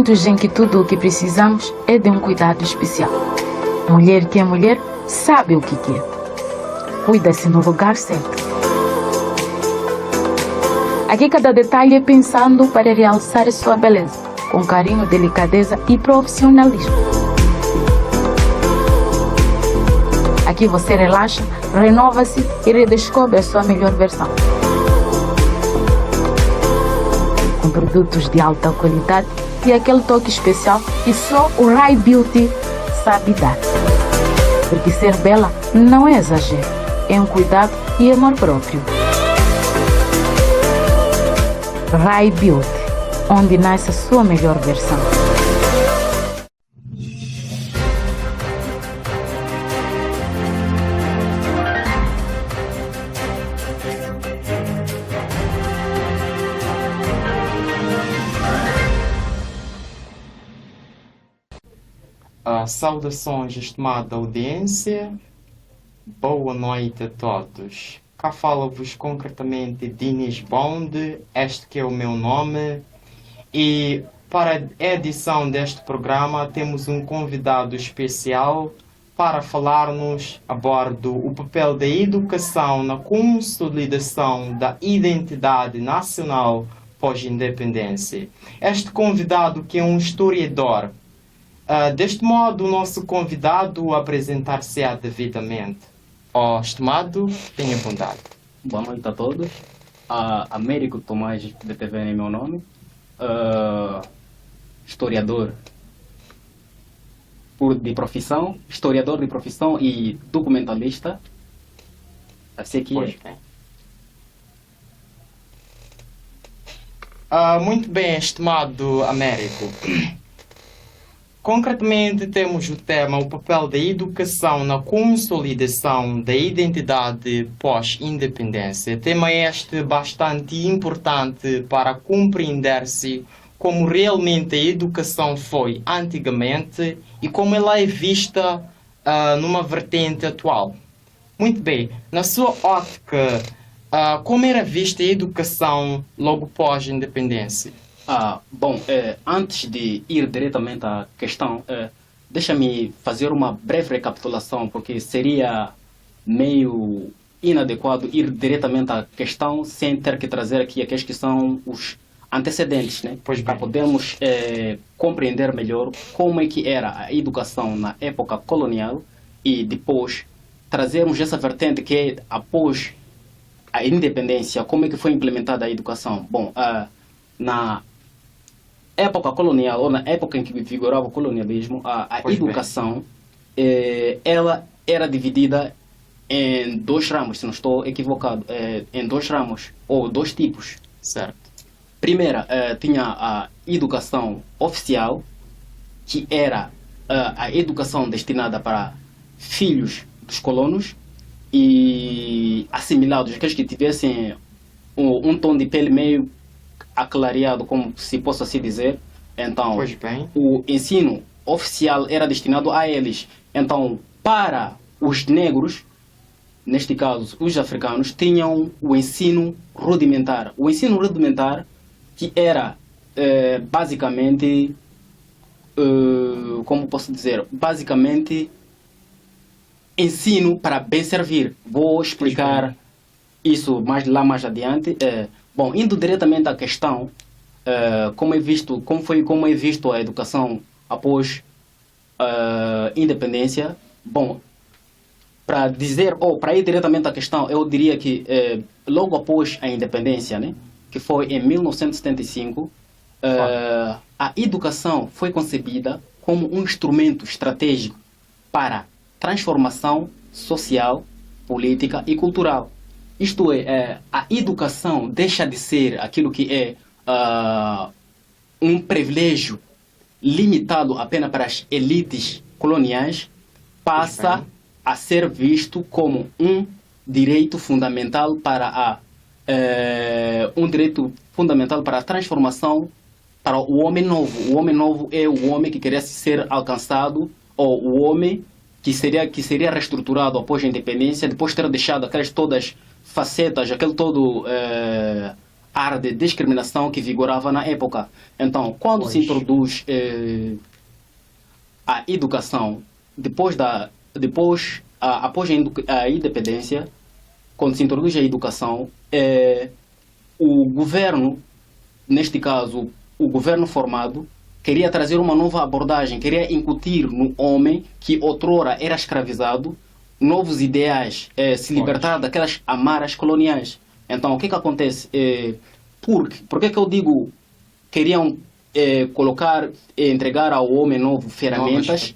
momentos em que tudo o que precisamos é de um cuidado especial. Mulher que é mulher sabe o que quer. Cuida-se no lugar certo. Aqui cada detalhe é pensando para realçar a sua beleza, com carinho, delicadeza e profissionalismo. Aqui você relaxa, renova-se e redescobre a sua melhor versão. Com produtos de alta qualidade e aquele toque especial que só o Rai Beauty sabe dar. Porque ser bela não é exagero, é um cuidado e amor próprio. Rai Beauty, onde nasce a sua melhor versão. Saudações, estimada audiência. Boa noite a todos. Cá fala-vos concretamente Dinis Bond, este que é o meu nome. E para a edição deste programa temos um convidado especial para falar-nos a bordo o papel da educação na consolidação da identidade nacional pós-independência. Este convidado que é um historiador. Deste modo, o nosso convidado apresentar-se-á devidamente. Estimado, tenha bondade. Boa noite a todos. Américo Tomás de TV é meu nome. Historiador de profissão, historiador de profissão e documentalista. Assim que é. Muito bem, estimado Américo. Concretamente, temos o tema, o papel da educação na consolidação da identidade pós-independência. Tema este bastante importante para compreender-se como realmente a educação foi antigamente e como ela é vista numa vertente atual. Muito bem, na sua ótica, como era vista a educação logo pós-independência? Antes de ir diretamente à questão, deixa-me fazer uma breve recapitulação, porque seria meio inadequado ir diretamente à questão sem ter que trazer aqui aqueles que são os antecedentes, né? Para podermos compreender melhor como é que era a educação na época colonial e depois trazermos essa vertente que é após a independência, como é que foi implementada a educação. Na época colonial, ou na época em que vigorava o colonialismo, a educação ela era dividida em dois ramos, se não estou equivocado, em dois ramos, ou dois tipos. Certo. Primeira, tinha a educação oficial, que era a educação destinada para filhos dos colonos e assimilados, aqueles que tivessem um tom de pele meio aclareado, como se possa assim dizer. Então, o ensino oficial era destinado a eles. Então, para os negros, neste caso os africanos, tinham o ensino rudimentar. O ensino rudimentar que era basicamente, como posso dizer, basicamente ensino para bem servir. Vou explicar isso mais adiante. Indo diretamente à questão, como é visto a educação após a independência. Para ir diretamente à questão, eu diria que logo após a independência, né, que foi em 1975, a educação foi concebida como um instrumento estratégico para transformação social, política e cultural. Isto é, a educação deixa de ser aquilo que é um privilégio limitado apenas para as elites coloniais, passa a ser visto como um direito fundamental para a transformação para o homem novo. O homem novo é o homem que queria ser alcançado, ou o homem que seria reestruturado após a independência, depois de ter deixado aquelas todas facetas, área de discriminação que vigorava na época. Então, quando se introduz a educação, após a independência, quando se introduz a educação, o governo, neste caso, o governo formado, queria trazer uma nova abordagem, queria incutir no homem que outrora era escravizado novos ideais, se libertar daquelas amarras coloniais. Então, o que acontece? Por que eu digo queriam entregar ao homem novo ferramentas?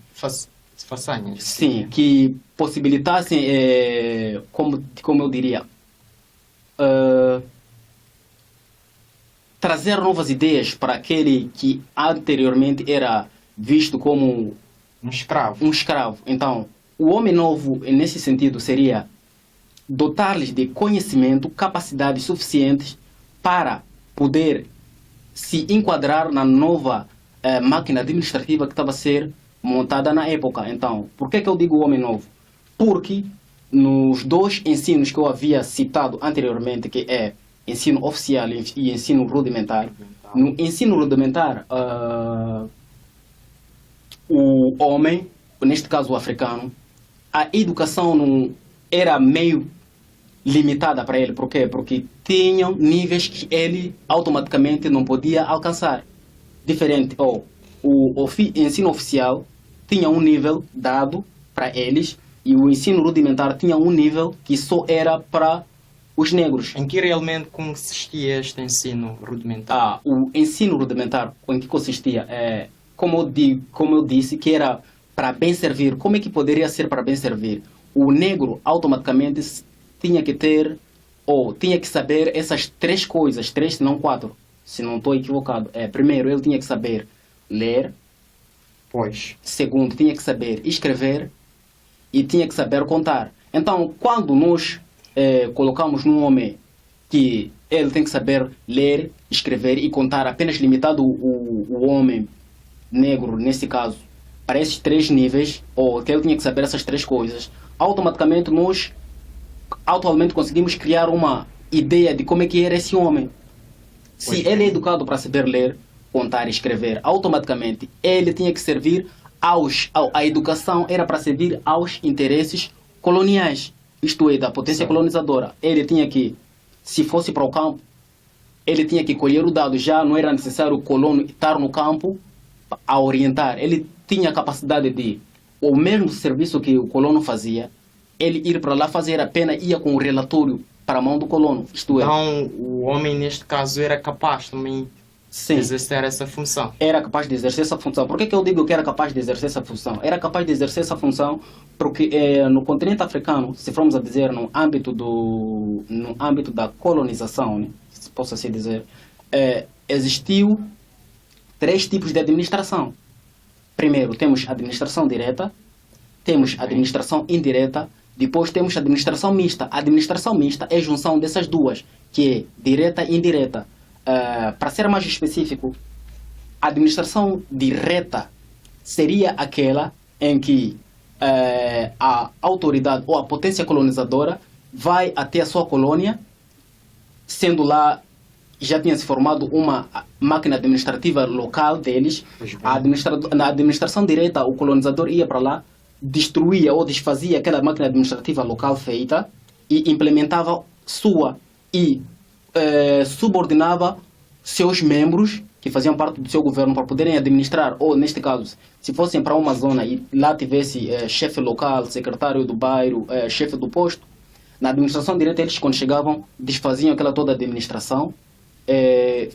Façanhas. Sim, que possibilitassem, como eu diria, trazer novas ideias para aquele que anteriormente era visto como um escravo. Então, o homem novo, nesse sentido, seria dotar-lhes de conhecimento, capacidades suficientes para poder se enquadrar na nova máquina administrativa que estava a ser montada na época. Então, por que eu digo homem novo? Porque nos dois ensinos que eu havia citado anteriormente, que é ensino oficial e ensino rudimentar, no ensino rudimentar, o homem, neste caso o africano, a educação não era meio limitada para ele. Por quê? Porque tinham níveis que ele automaticamente não podia alcançar. Diferente, o ensino oficial tinha um nível dado para eles e o ensino rudimentar tinha um nível que só era para os negros. Em que realmente consistia este ensino rudimentar? O ensino rudimentar, em que consistia? Como eu disse, que era para bem servir. Como é que poderia ser para bem servir? O negro automaticamente tinha que ter, ou tinha que saber essas 3 coisas, 3 se não 4, se não estou equivocado. Primeiro, ele tinha que saber ler. Pois. Segundo, tinha que saber escrever e tinha que saber contar. Então, quando nós colocamos num homem que ele tem que saber ler, escrever e contar, apenas limitado o homem negro, nesse caso, para esses 3 níveis, ou que ele tinha que saber essas 3 coisas, automaticamente nós conseguimos criar uma ideia de como é que era esse homem. Se ele é educado para saber ler, contar e escrever, automaticamente ele tinha que servir a educação era para servir aos interesses coloniais, isto é, da potência colonizadora. Ele tinha que, se fosse para o campo, ele tinha que colher o dado, já não era necessário o colono estar no campo a orientar. Ele tinha a capacidade de, o mesmo serviço que o colono fazia, ele ir para lá fazer, apenas ia com o relatório para a mão do colono, isto é. Então, o homem, neste caso, era capaz também de exercer essa função. Era capaz de exercer essa função. Por que eu digo que era capaz de exercer essa função? Era capaz de exercer essa função porque no continente africano, se formos a dizer no âmbito da colonização, né, se possa assim dizer, existiu 3 tipos de administração. Primeiro, temos administração direta, temos administração indireta, depois temos administração mista. A administração mista é a junção dessas duas, que é direta e indireta. Para ser mais específico, a administração direta seria aquela em que a autoridade ou a potência colonizadora vai até a sua colônia, sendo já tinha se formado uma máquina administrativa local deles. Na administração direta, o colonizador ia para lá, destruía ou desfazia aquela máquina administrativa local feita e implementava sua e subordinava seus membros que faziam parte do seu governo para poderem administrar, ou neste caso, se fossem para uma zona e lá tivesse chefe local, secretário do bairro, chefe do posto, na administração direta eles quando chegavam desfaziam aquela toda a administração, e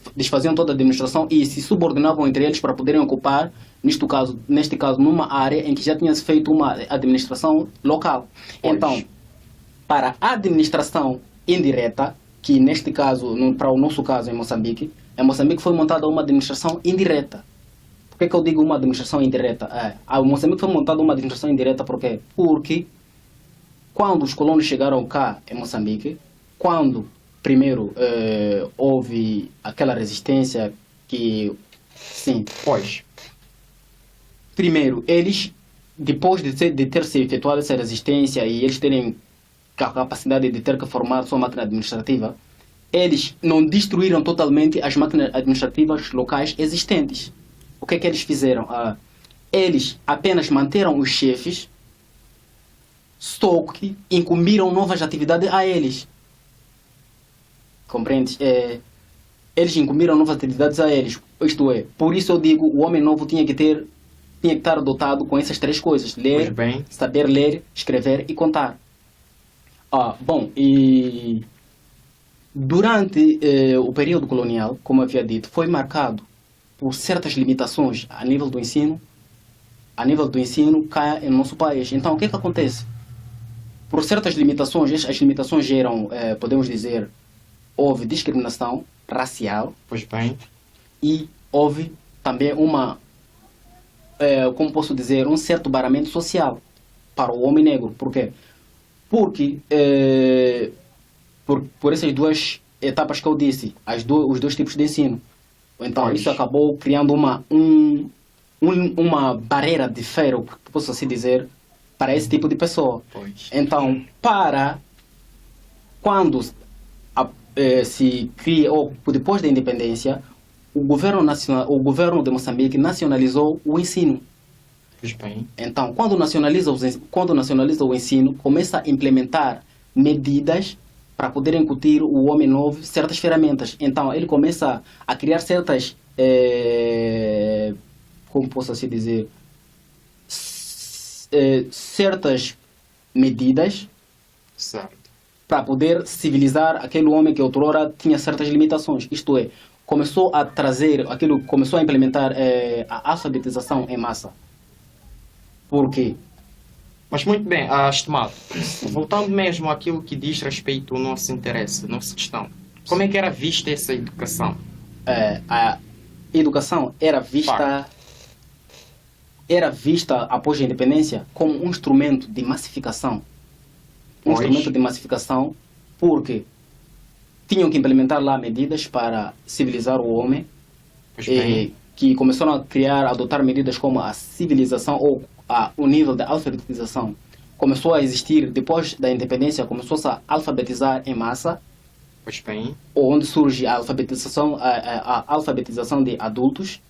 se subordinavam entre eles para poderem ocupar, neste caso numa área em que já tinha se feito uma administração local. Pois. Então, para a administração indireta, que neste caso, para o nosso caso em Moçambique foi montada uma administração indireta. Por que eu digo uma administração indireta? Em Moçambique foi montada uma administração indireta porque quando os colonos chegaram cá em Moçambique, quando primeiro houve aquela resistência que, sim, Pois. primeiro eles, depois de ter se efetuado essa resistência e eles terem a capacidade de ter que formar sua máquina administrativa, eles não destruíram totalmente as máquinas administrativas locais existentes. O que é que eles fizeram? Eles apenas manteram os chefes, só que incumbiram novas atividades a eles. Compreende? Eles incumbiram novas atividades a eles. Isto é, por isso eu digo, o homem novo tinha que estar dotado com essas três coisas: ler, saber ler, escrever e contar. Bom, e durante o período colonial, como havia dito, foi marcado por certas limitações a nível do ensino cá em nosso país. Então, o que é que acontece? Por certas limitações, as limitações geram, podemos dizer, houve discriminação racial. Pois bem. E houve também como posso dizer, um certo barramento social para o homem negro. Por quê? Porque, por essas duas etapas que eu disse, os dois tipos de ensino. Então, isso acabou criando uma barreira de ferro, que posso assim dizer, para esse tipo de pessoa. Então, quando se cria, ou depois da independência, o governo de Moçambique nacionalizou o ensino. Pois bem. Então, quando nacionaliza o ensino, começa a implementar medidas para poder incutir o homem novo certas ferramentas. Então, ele começa a criar certas, como posso assim dizer, certas medidas, certo, para poder civilizar aquele homem que outrora tinha certas limitações. Isto é, começou a implementar a alfabetização em massa. Por quê? Mas muito bem, estimado, voltando mesmo àquilo que diz respeito ao nosso interesse, a nossa questão, como é que era vista essa educação? A educação era vista após a independência como um instrumento de massificação. Instrumento de massificação, porque tinham que implementar lá medidas para civilizar o homem, que começaram a adotar medidas como a civilização ou o nível da alfabetização. Começou a existir, depois da independência, começou-se a alfabetizar em massa, onde surge a alfabetização de adultos,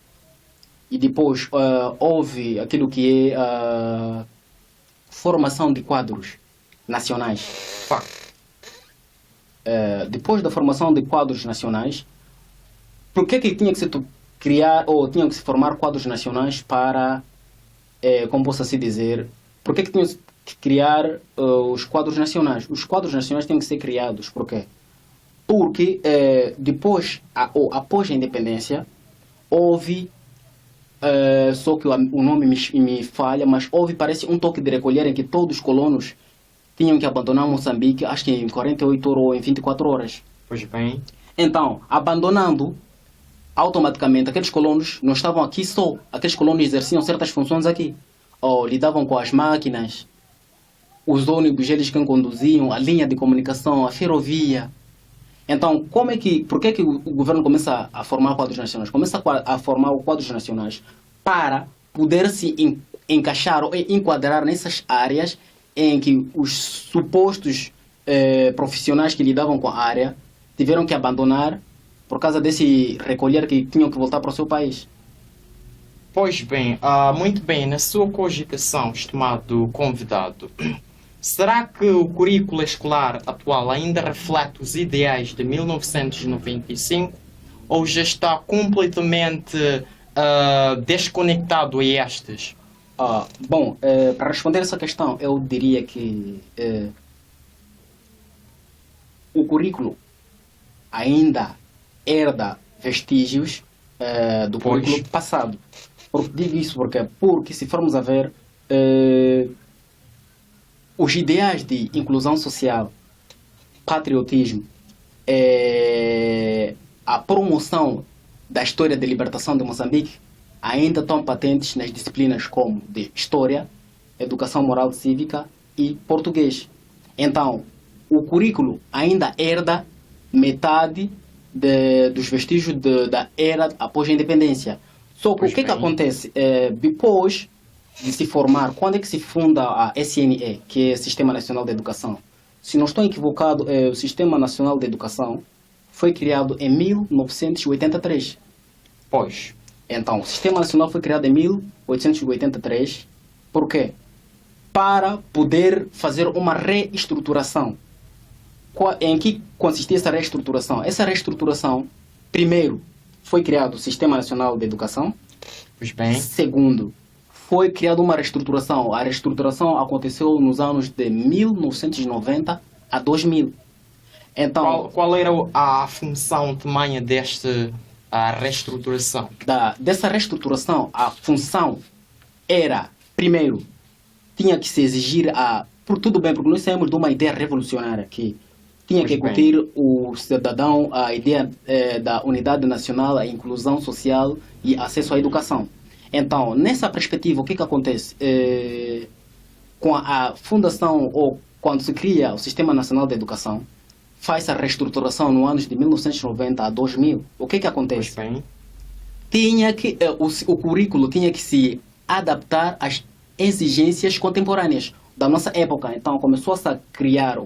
e depois houve aquilo que é a formação de quadros nacionais. Depois da formação de quadros nacionais, por que tinha que se criar ou tinham que se formar quadros nacionais para, como posso assim dizer, por que tinham que criar os quadros nacionais? Os quadros nacionais tinham que ser criados, por quê? Porque depois, ou após a independência, houve, só que o nome me falha, mas houve, parece, um toque de recolher em que todos os colonos tinham que abandonar Moçambique, acho que em 48 horas ou em 24 horas. Pois bem. Então, abandonando, automaticamente, aqueles colonos não estavam aqui só. Aqueles colonos exerciam certas funções aqui. Ou lidavam com as máquinas, os ônibus, eles que conduziam, a linha de comunicação, a ferrovia. Então, por que o governo começa a formar quadros nacionais? Começa a formar quadros nacionais para poder se encaixar ou enquadrar nessas áreas em que os supostos profissionais que lidavam com a área tiveram que abandonar por causa desse recolher que tinham que voltar para o seu país. Pois bem, muito bem, na sua cogitação, estimado convidado, será que o currículo escolar atual ainda reflete os ideais de 1995 ou já está completamente desconectado a estes? Bom, para responder essa questão, eu diria que o currículo ainda herda vestígios do currículo passado. Digo isso porque se formos a ver os ideais de inclusão social, patriotismo, a promoção da história de libertação de Moçambique ainda estão patentes nas disciplinas como de História, Educação Moral e Cívica e Português. Então, o currículo ainda herda metade dos vestígios da era após a independência. Só que o que acontece? Depois de se formar, quando é que se funda a SNE, que é o Sistema Nacional de Educação? Se não estou equivocado, o Sistema Nacional de Educação foi criado em 1983. Pois. Então, o Sistema Nacional foi criado em 1883. Por quê? Para poder fazer uma reestruturação. Em que consistia essa reestruturação? Essa reestruturação, primeiro, foi criado o Sistema Nacional de Educação. Pois bem. Segundo, foi criada uma reestruturação. A reestruturação aconteceu nos anos de 1990 a 2000. Então, Qual era a função tamanha desta reestruturação? Dessa reestruturação, a função era, primeiro, tinha que se exigir por tudo bem, porque nós saímos de uma ideia revolucionária que tinha que incutir o cidadão a ideia da unidade nacional, a inclusão social e acesso à educação. Então, nessa perspectiva, o que acontece? Com a fundação, ou quando se cria o Sistema Nacional de Educação, faz a reestruturação no anos de 1990 a 2000. O que acontece? Pois bem. Tinha que, o currículo tinha que se adaptar às exigências contemporâneas da nossa época. Então, começou-se a criar,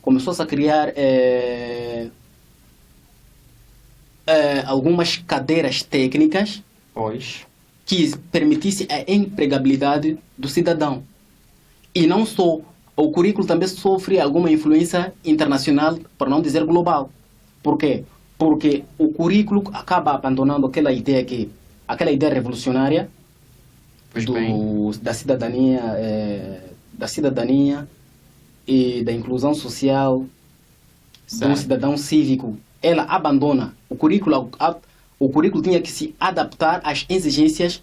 começou-se a criar algumas cadeiras técnicas Pois. que permitisse a empregabilidade do cidadão. E não só, o currículo também sofre alguma influência internacional, para não dizer global. Por quê? Porque o currículo acaba abandonando aquela ideia revolucionária Pois bem. da cidadania e da inclusão social, do Certo. cidadão cívico. Ela abandona o currículo. O currículo tinha que se adaptar às exigências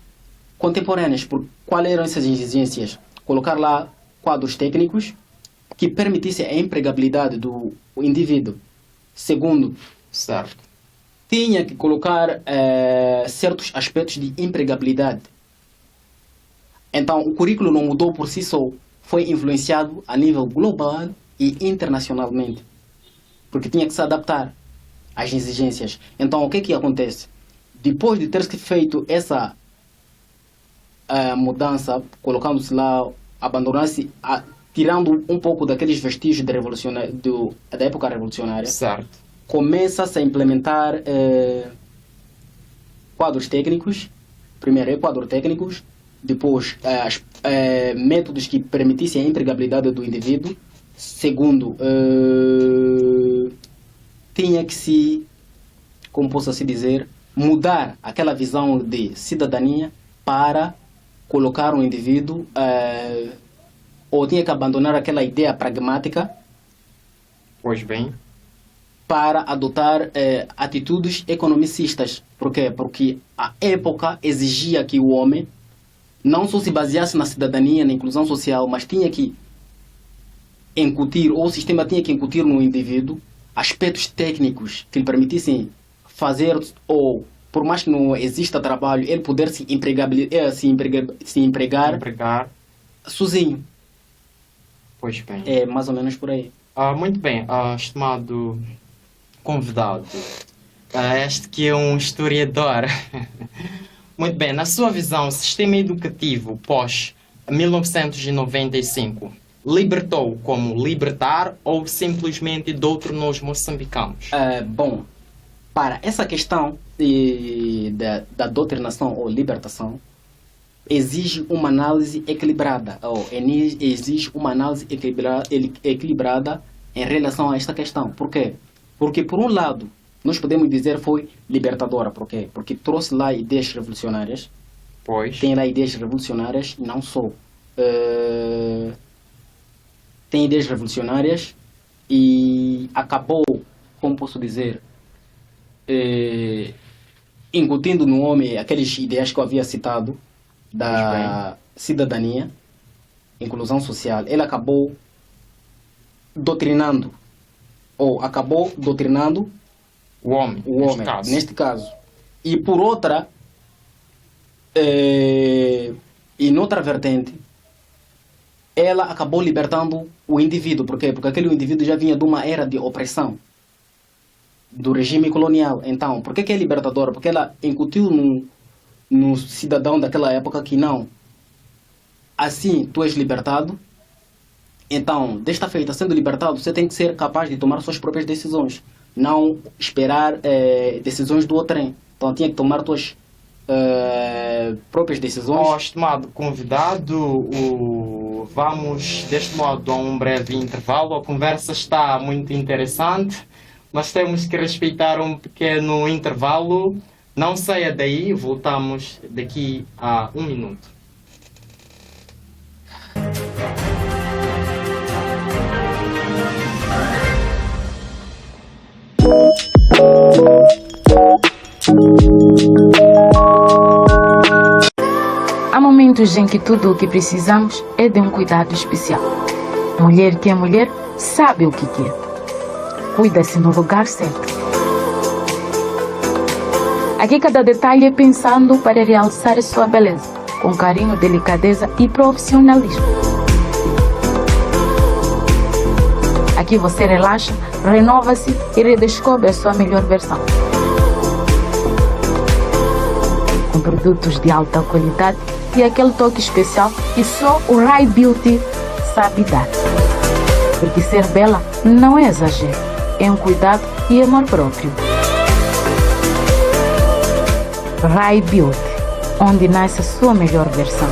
contemporâneas. Quais eram essas exigências? Colocar lá quadros técnicos que permitissem a empregabilidade do indivíduo. Segundo, Certo. tinha que colocar certos aspectos de empregabilidade. Então, o currículo não mudou por si só, foi influenciado a nível global e internacionalmente, porque tinha que se adaptar às exigências. Então, o que acontece? Depois de ter feito essa mudança, colocando-se lá, abandonando-se, tirando um pouco daqueles vestígios da época revolucionária, Certo. começa-se a implementar quadros técnicos. Primeiro, quadros técnicos. Depois, métodos que permitissem a empregabilidade do indivíduo. Segundo, tinha que se, como posso assim dizer, mudar aquela visão de cidadania para colocar um indivíduo, ou tinha que abandonar aquela ideia pragmática Pois bem. para adotar atitudes economicistas. Por quê? Porque a época exigia que o homem não só se baseasse na cidadania, na inclusão social, mas tinha que incutir, ou o sistema tinha que incutir no indivíduo aspectos técnicos que lhe permitissem fazer, ou por mais que não exista trabalho, ele poder se empregar sozinho. Pois bem. É mais ou menos por aí. Muito bem, estimado convidado. Este que é um historiador. Muito bem, na sua visão, o sistema educativo pós-1995 libertou como libertar ou simplesmente doutrinou os moçambicanos? Bom, para essa questão da doutrinação ou libertação, exige uma análise equilibrada, ou exige uma análise equilibrada em relação a esta questão. Por quê? Porque, por um lado, nós podemos dizer foi libertadora. Por quê? Porque trouxe lá ideias revolucionárias. Pois. Tem lá ideias revolucionárias, não só. Tem ideias revolucionárias e acabou, como posso dizer, incutindo no homem aqueles ideias que eu havia citado, da cidadania, inclusão social. Ele acabou doutrinando, O homem, neste caso. E por outra, e noutra vertente, ela acabou libertando o indivíduo. Por quê? Porque aquele indivíduo já vinha de uma era de opressão do regime colonial. Então, por que é libertadora? Porque ela incutiu no cidadão daquela época que não, assim tu és libertado, então, desta feita, sendo libertado, você tem que ser capaz de tomar suas próprias decisões. não esperar decisões do trem. Então tinha que tomar tuas próprias decisões. Ó, estimado convidado, vamos deste modo a um breve intervalo. A conversa está muito interessante, mas temos que respeitar um pequeno intervalo. Não saia daí, voltamos daqui a 1 minuto. Há momentos em que tudo o que precisamos é de um cuidado especial. Mulher que é mulher sabe o que quer. Cuida-se no lugar certo. Aqui cada detalhe é pensando para realçar a sua beleza, com carinho, delicadeza e profissionalismo. Aqui você relaxa, renova-se e redescobre a sua melhor versão. Com produtos de alta qualidade e aquele toque especial que só o Rai Beauty sabe dar. Porque ser bela não é exagero, é um cuidado e amor próprio. Rai Beauty, onde nasce a sua melhor versão.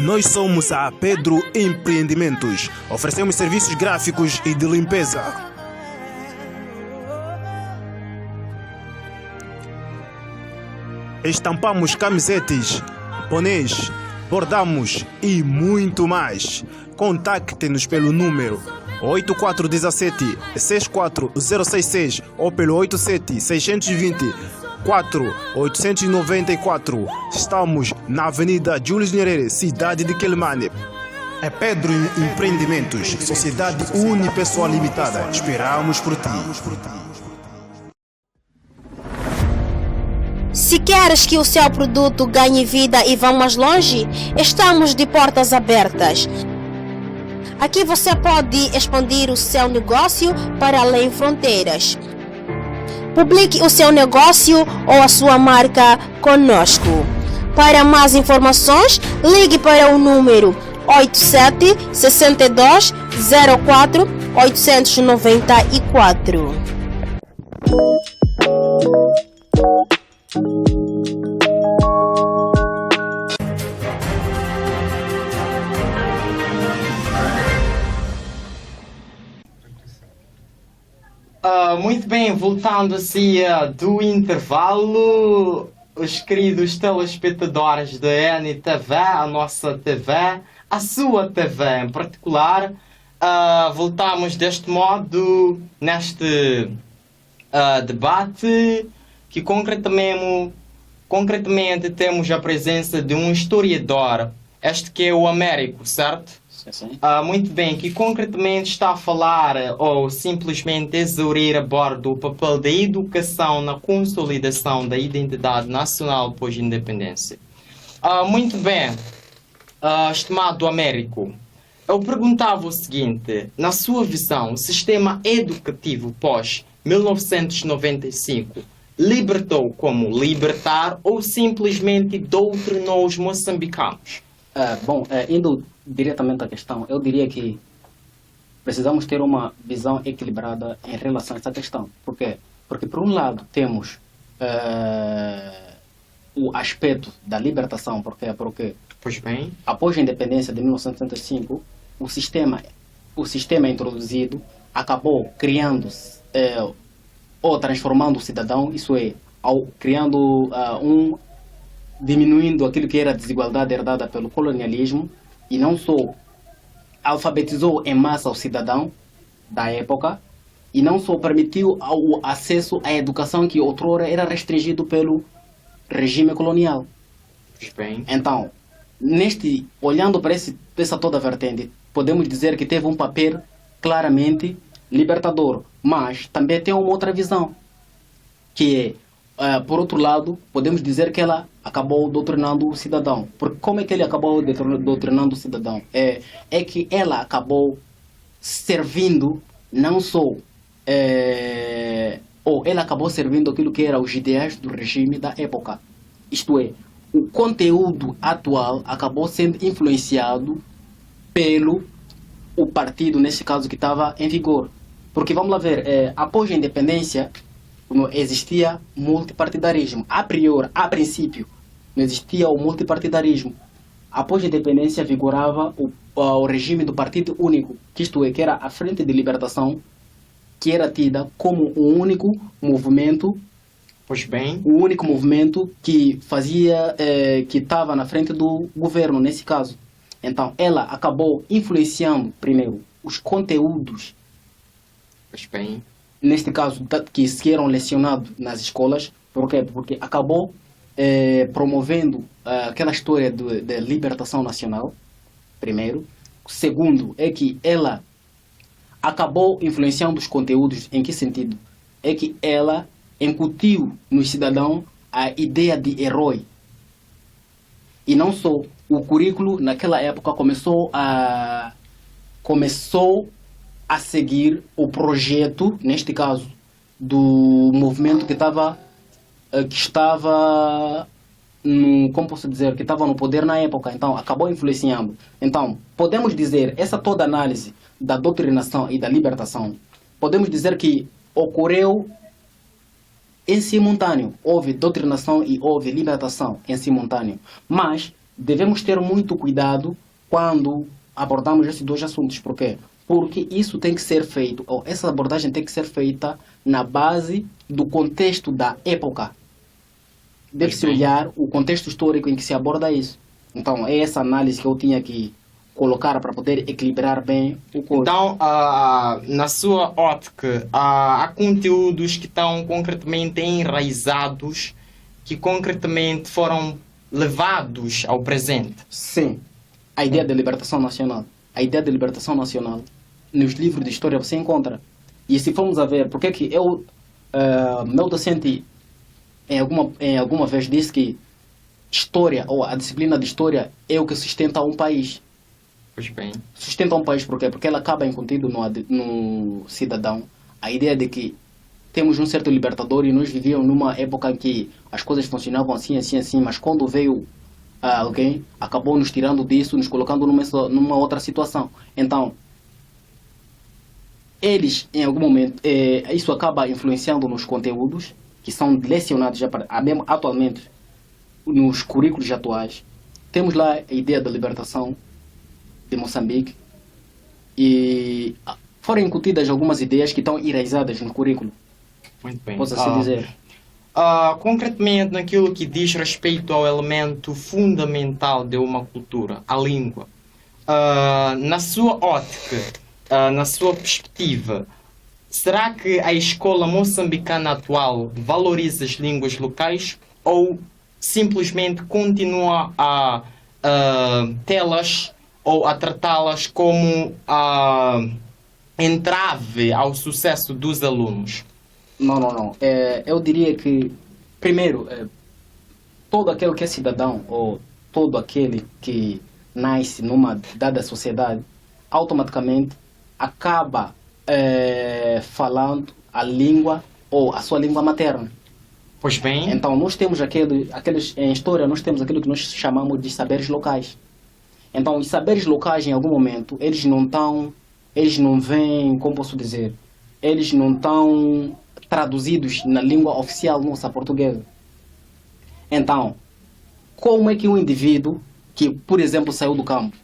Nós somos a Pedro Empreendimentos. Oferecemos serviços gráficos e de limpeza. Estampamos camisetes, bonés, bordamos e muito mais. Contacte-nos pelo número 8417-64066 ou pelo 87-620-4894. Estamos na Avenida Julius Nyerere, cidade de Quelimane. É Pedro Empreendimentos, Sociedade Unipessoal Limitada. Esperamos por ti. Se queres que o seu produto ganhe vida e vá mais longe, estamos de portas abertas. Aqui você pode expandir o seu negócio para além fronteiras. Publique o seu negócio ou a sua marca conosco. Para mais informações, ligue para o número 87 62 04 894. Muito bem, voltando-se do intervalo, os queridos telespectadores da NTV, a nossa TV, a sua TV em particular, voltamos deste modo neste debate que concretamente temos a presença de um historiador, este que é o Américo, certo? Sim. Muito bem, que concretamente está a falar ou simplesmente exaurir a bordo o papel da educação na consolidação da identidade nacional pós-independência. Muito bem, estimado Américo, eu perguntava o seguinte: na sua visão, o sistema educativo pós-1995 libertou como libertar ou simplesmente doutrinou os moçambicanos? Indo diretamente à questão, eu diria que precisamos ter uma visão equilibrada em relação a essa questão. Por quê? Porque, por um lado, temos o aspecto da libertação. Porque Pois bem. após a independência de 1975, o sistema introduzido acabou criando ou transformando o cidadão, isso é, criando diminuindo aquilo que era a desigualdade herdada pelo colonialismo, e não só alfabetizou em massa o cidadão da época, e não só permitiu o acesso à educação que outrora era restringido pelo regime colonial. Pois bem. Então, olhando para essa toda vertente, podemos dizer que teve um papel claramente libertador, mas também tem uma outra visão, que é, por outro lado, podemos dizer que ela acabou doutrinando o cidadão. Porque como é que ele acabou doutrinando o cidadão? É que ela acabou servindo não só ou ela acabou servindo aquilo que eram os ideais do regime da época. Isto é, o conteúdo atual acabou sendo influenciado pelo o partido, nesse caso, que estava em vigor. Porque vamos lá ver, após a independência não existia multipartidarismo. A priori, a princípio, não existia o multipartidarismo. Após a independência vigorava o regime do Partido Único, que isto é, que era a Frente de Libertação, que era tida como o único movimento, Pois bem, o único movimento que fazia, que estava na frente do governo, nesse caso. Então, ela acabou influenciando, primeiro, os conteúdos, pois bem, neste caso, que se eram lecionados nas escolas. Por quê? Porque acabou promovendo aquela história de libertação nacional, primeiro. Segundo, é que ela acabou influenciando os conteúdos. Em que sentido? É que ela incutiu no cidadão a ideia de herói. E não só, o currículo naquela época começou a seguir o projeto, neste caso, do movimento que estava no, como posso dizer, que estava no poder na época. Então, acabou influenciando. Então, podemos dizer, essa toda análise da doutrinação e da libertação, podemos dizer que ocorreu em simultâneo. Houve doutrinação e houve libertação em simultâneo. Mas devemos ter muito cuidado quando abordamos esses dois assuntos. Por quê? Porque isso tem que ser feito, ou essa abordagem tem que ser feita na base do contexto da época. Deve-se olhar o contexto histórico em que se aborda isso. Então, é essa análise que eu tinha que colocar para poder equilibrar bem o corpo. Então, na sua ótica, há conteúdos que estão concretamente enraizados, que concretamente foram levados ao presente. Sim. A ideia de libertação nacional. A ideia de libertação nacional, nos livros de história você encontra. E se formos a ver, porque é que meu docente em alguma vez disse que história, ou a disciplina de história, é o que sustenta um país. Pois bem. Sustenta um país por quê? Porque ela acaba incutindo no cidadão a ideia de que temos um certo libertador e nós vivíamos numa época em que as coisas funcionavam assim, assim, assim, mas quando veio alguém, acabou nos tirando disso, nos colocando numa outra situação. Então, eles, em algum momento, isso acaba influenciando nos conteúdos que são lecionados já mesmo atualmente nos currículos atuais. Temos lá a ideia da libertação de Moçambique e foram incutidas algumas ideias que estão enraizadas no currículo. Muito bem. Posso assim dizer? Concretamente naquilo que diz respeito ao elemento fundamental de uma cultura, a língua. Na sua ótica, na sua perspectiva, será que a escola moçambicana atual valoriza as línguas locais ou simplesmente continua a tê-las ou a tratá-las como entrave ao sucesso dos alunos? Não. Eu diria que, primeiro, todo aquele que é cidadão ou todo aquele que nasce numa dada sociedade, automaticamente acaba falando a língua ou a sua língua materna. Pois bem. Então, nós temos em história, nós temos aquilo que nós chamamos de saberes locais. Então, os saberes locais, em algum momento, eles não vêm, como posso dizer, eles não estão traduzidos na língua oficial nossa, portuguesa. Então, como é que um indivíduo que, por exemplo, saiu do campo,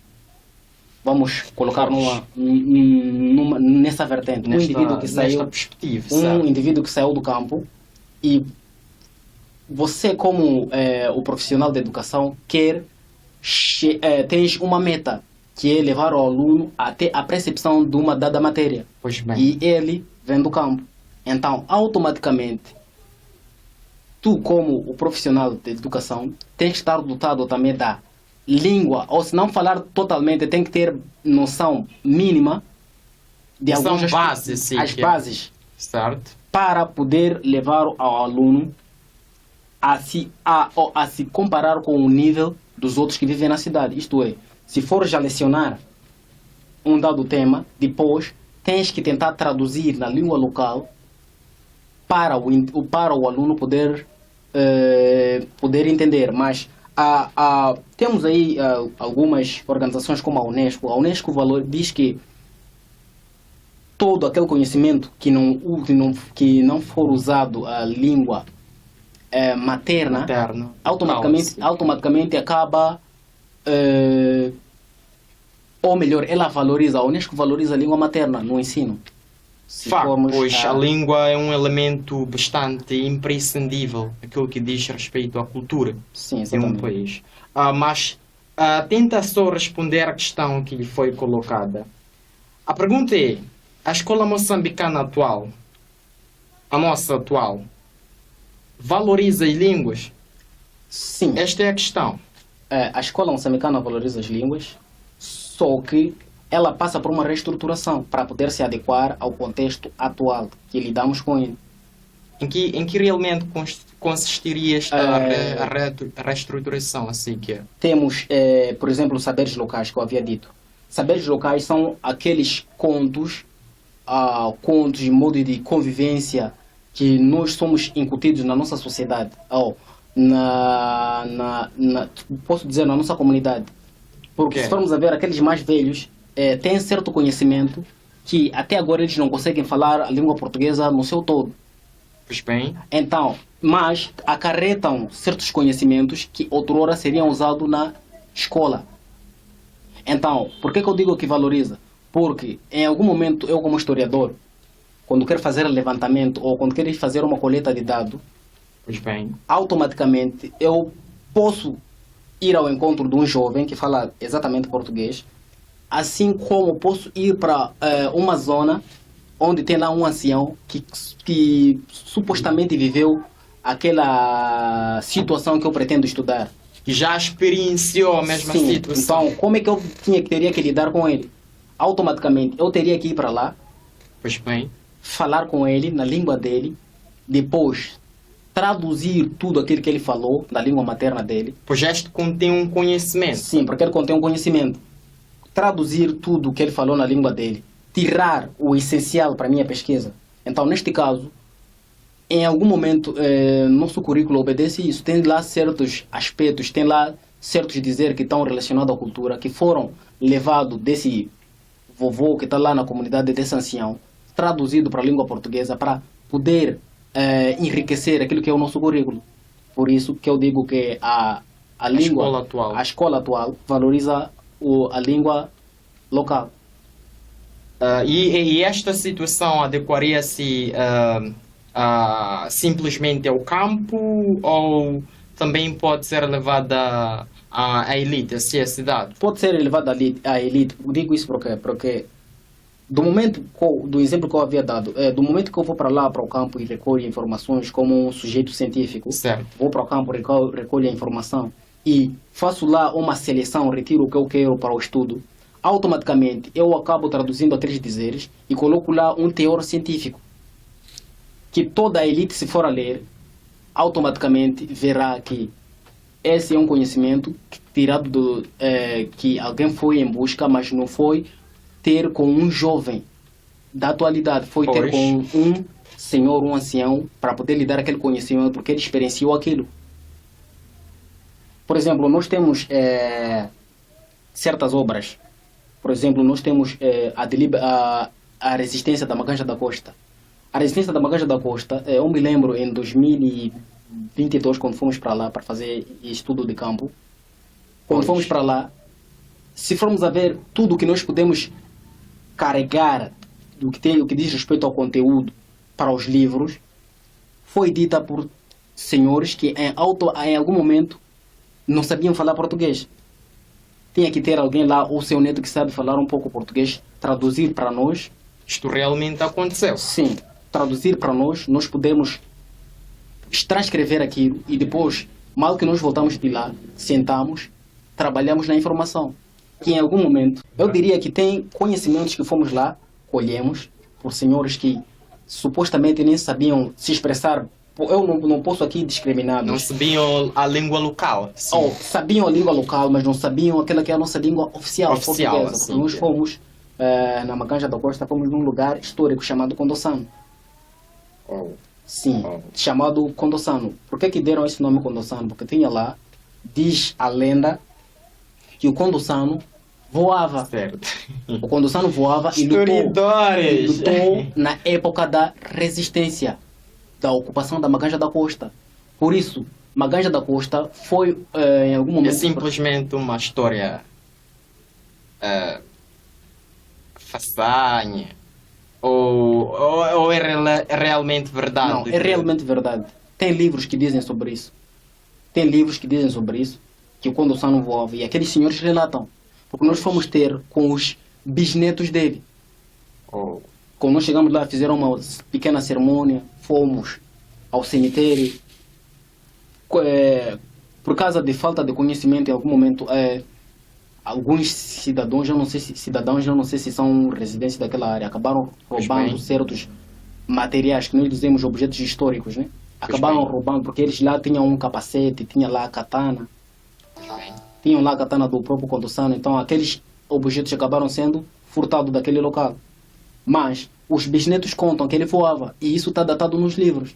vamos colocar nessa vertente, um indivíduo que saiu do campo e você, como o profissional da educação, tens uma meta, que é levar o aluno até a percepção de uma dada matéria. Pois bem. E ele vem do campo. Então, automaticamente, tu, como o profissional de educação, tens que estar dotado também da língua, ou se não falar totalmente, tem que ter noção mínima de algumas bases, bases, certo, para poder levar ao aluno a se comparar com o nível dos outros que vivem na cidade. Isto é, se for já lecionar um dado tema, depois tens que tentar traduzir na língua local para o aluno poder entender. Mas temos aí algumas organizações como a Unesco. A Unesco diz que todo aquele conhecimento que não for usado a língua materna, automaticamente acaba, ou melhor, ela valoriza, a Unesco valoriza a língua materna no ensino. Pois a língua é um elemento bastante imprescindível, aquilo que diz respeito à cultura de um país. Mas tenta só responder à questão que lhe foi colocada. A pergunta é, a escola moçambicana atual, a nossa atual, valoriza as línguas? Sim. Esta é a questão. A escola moçambicana valoriza as línguas, só que ela passa por uma reestruturação para poder se adequar ao contexto atual que lidamos com ele. Em que realmente consistiria esta reestruturação? Assim que é? Temos, por exemplo, saberes locais, que eu havia dito. Saberes locais são aqueles contos de modo de convivência que nós somos incutidos na nossa sociedade, ou posso dizer, na nossa comunidade. Porque se formos a ver, aqueles mais velhos têm certo conhecimento que até agora eles não conseguem falar a língua portuguesa no seu todo. Pois bem. Então, mas acarretam certos conhecimentos que outrora seriam usados na escola. Então, por que eu digo que valoriza? Porque em algum momento eu, como historiador, quando quero fazer levantamento ou quando quero fazer uma coleta de dados, pois bem, automaticamente eu posso ir ao encontro de um jovem que fala exatamente português, assim como posso ir para uma zona onde tem lá um ancião que supostamente viveu aquela situação que eu pretendo estudar. Que já experienciou a mesma situação. Então, como é que eu teria que lidar com ele? Automaticamente, eu teria que ir para lá, pois bem, falar com ele na língua dele, depois traduzir tudo aquilo que ele falou na língua materna dele. Pois este contém um conhecimento. Sim, porque ele contém um conhecimento. Traduzir tudo o que ele falou na língua dele, tirar o essencial para a minha pesquisa. Então, neste caso, em algum momento, nosso currículo obedece isso. Tem lá certos aspectos, tem lá certos dizeres que estão relacionados à cultura, que foram levados desse vovô que está lá na comunidade, desse ancião, traduzido para a língua portuguesa para poder enriquecer aquilo que é o nosso currículo. Por isso que eu digo que a escola atual valoriza a língua local. E esta situação adequaria-se simplesmente ao campo ou também pode ser levada à elite, assim a cidade? Pode ser levada à elite. Digo isso porque do exemplo que eu havia dado, do momento que eu vou para lá, para o campo e recolho informações como um sujeito científico, certo, vou para o campo, recolho a informação e faço lá uma seleção, retiro o que eu quero para o estudo, automaticamente eu acabo traduzindo aqueles dizeres e coloco lá um teor científico que toda a elite, se for a ler, automaticamente verá que esse é um conhecimento tirado que alguém foi em busca, mas não foi ter com um jovem da atualidade, foi ter com um senhor, um ancião, para poder lhe dar aquele conhecimento, porque ele experienciou aquilo. Por exemplo, nós temos certas obras. Por exemplo, nós temos a resistência da Macanja da Costa. A resistência da Macanja da Costa, eu me lembro em 2022, quando fomos para lá para fazer estudo de campo, quando fomos para lá, se formos a ver tudo que nós podemos carregar do que diz respeito ao conteúdo para os livros, foi dita por senhores que em algum momento não sabiam falar português. Tinha que ter alguém lá, ou seu neto que sabe falar um pouco português, traduzir para nós. Isto realmente aconteceu? Sim, traduzir para nós podemos transcrever aquilo e depois, mal que nós voltamos de lá, sentamos, trabalhamos na informação. Que em algum momento, eu diria que tem conhecimentos que fomos lá, colhemos, por senhores que supostamente nem sabiam se expressar. Eu não posso aqui discriminar. Não sabiam a língua local. Ou sabiam a língua local, mas não sabiam aquela que é a nossa língua oficial portuguesa. Assim, nós fomos, na Macanja da Costa, fomos num lugar histórico chamado Condossano. Sim, chamado Condossano. Por que deram esse nome Condossano? Porque tinha lá, diz a lenda, que o Condossano voava. Certo. O Condorcet voava e lutou Historiadores! na época da resistência, da ocupação da Maganja da Costa. Por isso, Maganja da Costa foi, em algum É momento... simplesmente uma história façanha? Ou é realmente verdade? Não, é realmente verdade. Tem livros que dizem sobre isso. Tem livros que dizem sobre isso, que o Condorcet não voava. E aqueles senhores relatam. Porque nós fomos ter com os bisnetos dele. Oh, Quando nós chegamos lá, fizeram uma pequena cerimônia, fomos ao cemitério. Por causa de falta de conhecimento, em algum momento, alguns cidadãos, eu não sei se são residentes daquela área, acabaram Pois roubando bem. certos materiais, que nós dizemos objetos históricos, né? Pois Acabaram bem. roubando, porque eles lá tinham um capacete, tinha lá a katana, bem. tinham lá a katana do próprio Condorcet, então aqueles objetos acabaram sendo furtados daquele local. Mas os bisnetos contam que ele voava, e isso está datado nos livros.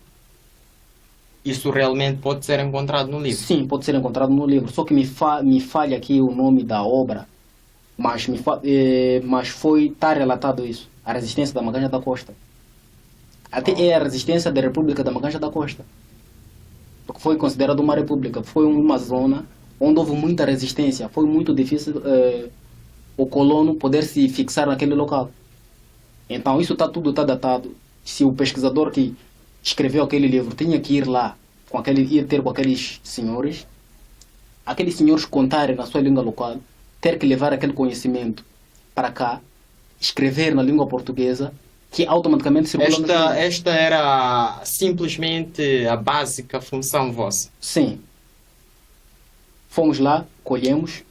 Isso realmente pode ser encontrado no livro? Sim, pode ser encontrado no livro, só que me falha aqui o nome da obra, mas está relatado isso, a resistência da Maganja da Costa. Até é a resistência da República da Maganja da Costa, porque foi considerada uma república, foi uma zona onde houve muita resistência, foi muito difícil o colono poder se fixar naquele local. Então isso tudo está datado. Se o pesquisador que escreveu aquele livro tinha que ir lá, ir ter com aqueles senhores contarem na sua língua local, ter que levar aquele conhecimento para cá, escrever na língua portuguesa, que automaticamente circula nos livros. Esta era simplesmente a básica função vossa? Sim. Fomos lá, colhemos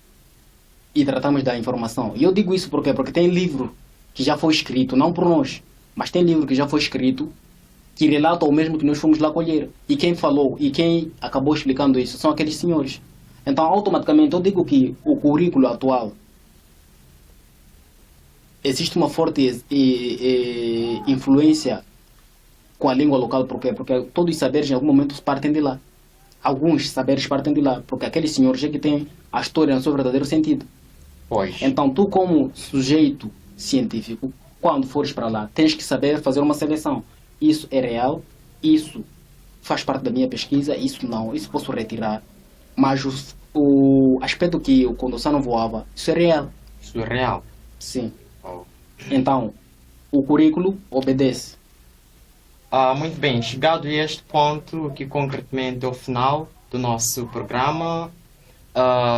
e tratamos da informação. E eu digo isso porque tem livro que já foi escrito, não por nós, mas tem livro que já foi escrito que relata o mesmo que nós fomos lá colher. E quem falou e quem acabou explicando isso são aqueles senhores. Então, automaticamente, eu digo que o currículo atual existe uma forte influência com a língua local. Por quê? Porque todos os saberes em algum momento partem de lá. Alguns saberes partem de lá, porque aqueles senhores é que têm a história no seu verdadeiro sentido. Pois. Então, tu como sujeito científico, quando fores para lá, tens que saber fazer uma seleção. Isso é real, isso faz parte da minha pesquisa, isso não, isso posso retirar. Mas o aspecto que o Condorcet não voava, isso é real. Isso é real? Sim. Oh. Então, o currículo obedece. Muito bem, chegado a este ponto, aqui concretamente ao final do nosso programa,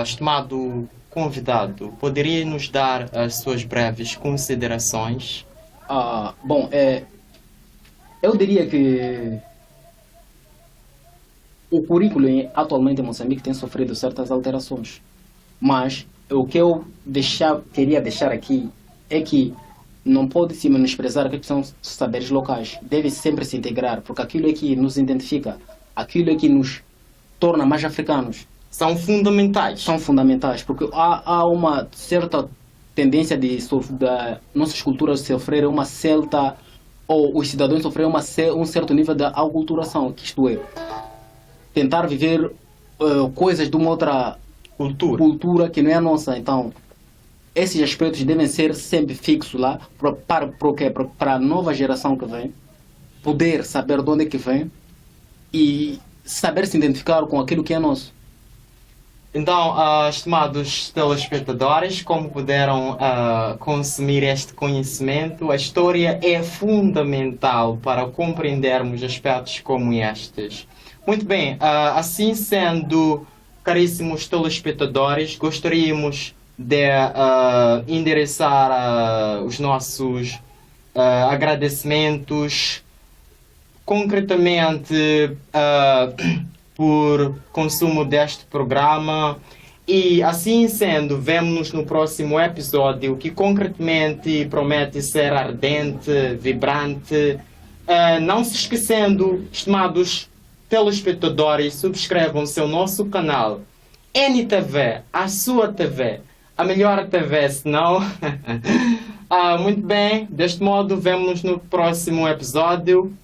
estimado convidado, poderia nos dar as suas breves considerações? Bom, eu diria que o currículo atualmente em Moçambique tem sofrido certas alterações, mas o que eu queria deixar aqui é que não pode se menosprezar que são saberes locais, deve sempre se integrar, porque aquilo é que nos identifica, aquilo é que nos torna mais africanos. São fundamentais. São fundamentais, porque há uma certa tendência da nossas culturas sofrerem uma certa, ou os cidadãos sofrerem um certo nível de aculturação, que isto é, tentar viver coisas de uma outra cultura que não é a nossa. Então, esses aspectos devem ser sempre fixos lá, para a nova geração que vem, poder saber de onde é que vem e saber se identificar com aquilo que é nosso. Então, estimados telespectadores, como puderam consumir este conhecimento, a história é fundamental para compreendermos aspectos como estes. Muito bem, assim sendo, caríssimos telespectadores, gostaríamos de endereçar os nossos agradecimentos concretamente por consumo deste programa e assim sendo, vemo-nos no próximo episódio que concretamente promete ser ardente, vibrante. Não se esquecendo, estimados telespectadores, subscrevam-se ao nosso canal NTV, a sua TV, a melhor TV, se não. Muito bem, deste modo, vemo-nos no próximo episódio.